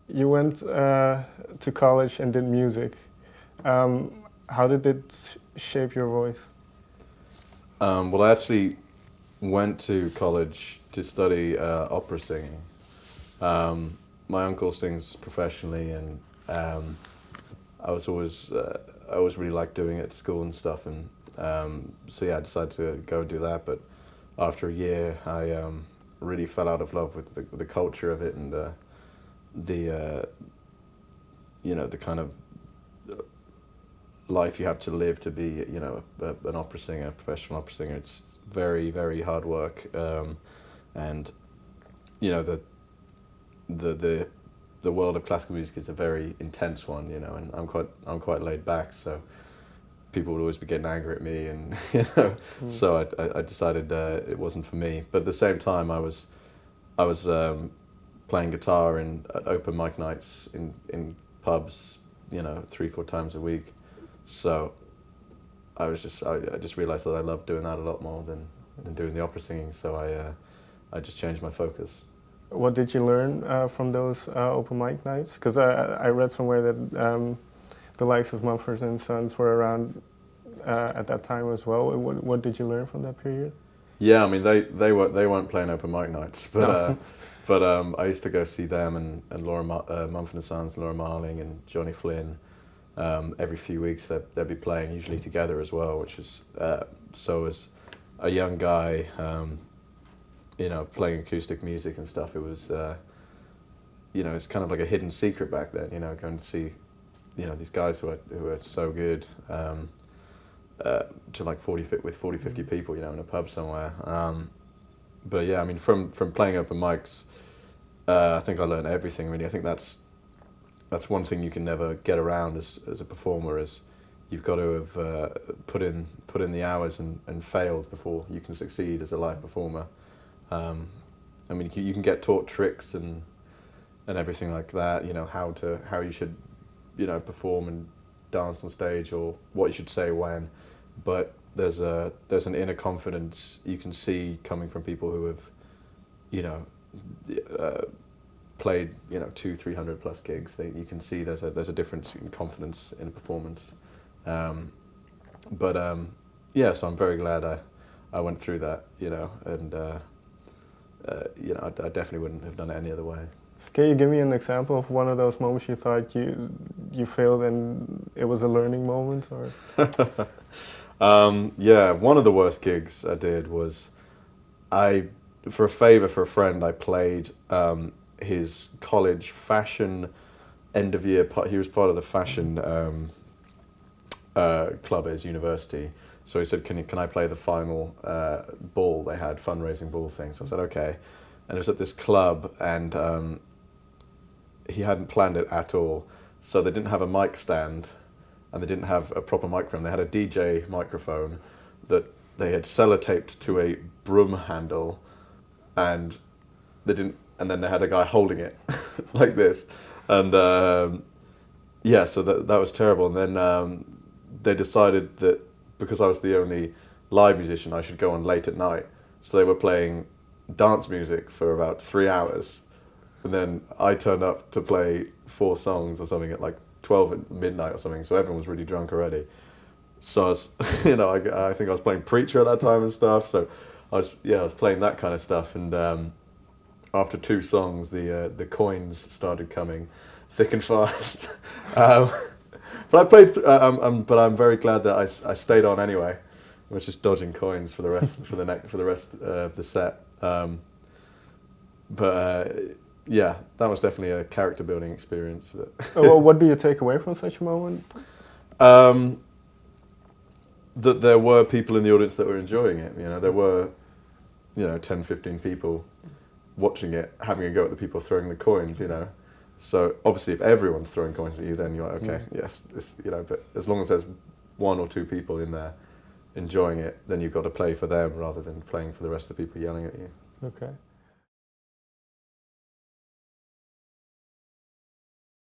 You went to college and did music. How did it shape your voice? Well, I actually went to college to study opera singing. My uncle sings professionally, and I was always I always really liked doing it at school and stuff. And so yeah, I decided to go and do that. But after a year, I really fell out of love with the culture of it and the the kind of life you have to live to be an opera singer, a professional opera singer. It's very, very hard work, and you know the the the world of classical music is a very intense one, and I'm quite laid back, so people would always be getting angry at me, and so I decided it wasn't for me. But at the same time, I was playing guitar at open mic nights in pubs, 3-4 times a week. So I just realized that I loved doing that a lot more than doing the opera singing. So I just changed my focus. What did you learn from those open mic nights? Because I read somewhere that the likes of Mumford and Sons were around at that time as well. What did you learn from that period? Yeah, I mean they weren't playing open mic nights, but No. I used to go see them and Mumford and Sons, Laura Marling and Johnny Flynn. Every few weeks they'd be playing, usually together as well, which is so as a young guy, playing acoustic music and stuff. It was it's kind of like a hidden secret back then. Going to see these guys who are so good. To like 50 people, in a pub somewhere. But yeah, I mean, from playing open mics, I think I learned everything really. I think that's one thing you can never get around as a performer, is you've got to have put in the hours and failed before you can succeed as a live performer. I mean, you can get taught tricks and everything like that. How you should perform and dance on stage, or what you should say when, but there's an inner confidence you can see coming from people who have played 200-300 plus gigs. You can see there's a difference in confidence in a performance. Yeah, so I'm very glad I went through that, and I definitely wouldn't have done it any other way. Can you give me an example of one of those moments you thought you failed and it was a learning moment, or? Yeah, one of the worst gigs I did was for a favor for a friend, I played his college fashion end of year. He was part of the fashion club at his university. So he said, "Can I play the final ball they had, fundraising ball thing?" So I said, "Okay." And it was at this club, and he hadn't planned it at all. So they didn't have a mic stand, and they didn't have a proper microphone. They had a DJ microphone that they had sellotaped to a broom handle, and and then they had a guy holding it like this, and yeah, so that was terrible. And then they decided that because I was the only live musician, I should go on late at night. So they were playing dance music for about 3 hours, and then I turned up to play 4 songs or something at like 12 at midnight or something. So everyone was really drunk already. So I was, I think I was playing Preacher at that time and stuff. So I was playing that kind of stuff. And after 2 songs, the coins started coming thick and fast. But I played, but I'm very glad that I stayed on anyway. I was just dodging coins for the rest for the rest of the set. Yeah, that was definitely a character building experience. But Well, what do you take away from such a moment? That there were people in the audience that were enjoying it. There were 10, 15 people watching it, having a go at the people throwing the coins. So obviously, if everyone's throwing coins at you, then you're like, okay, yes, this, But as long as there's 1 or 2 people in there enjoying it, then you've got to play for them rather than playing for the rest of the people yelling at you. Okay.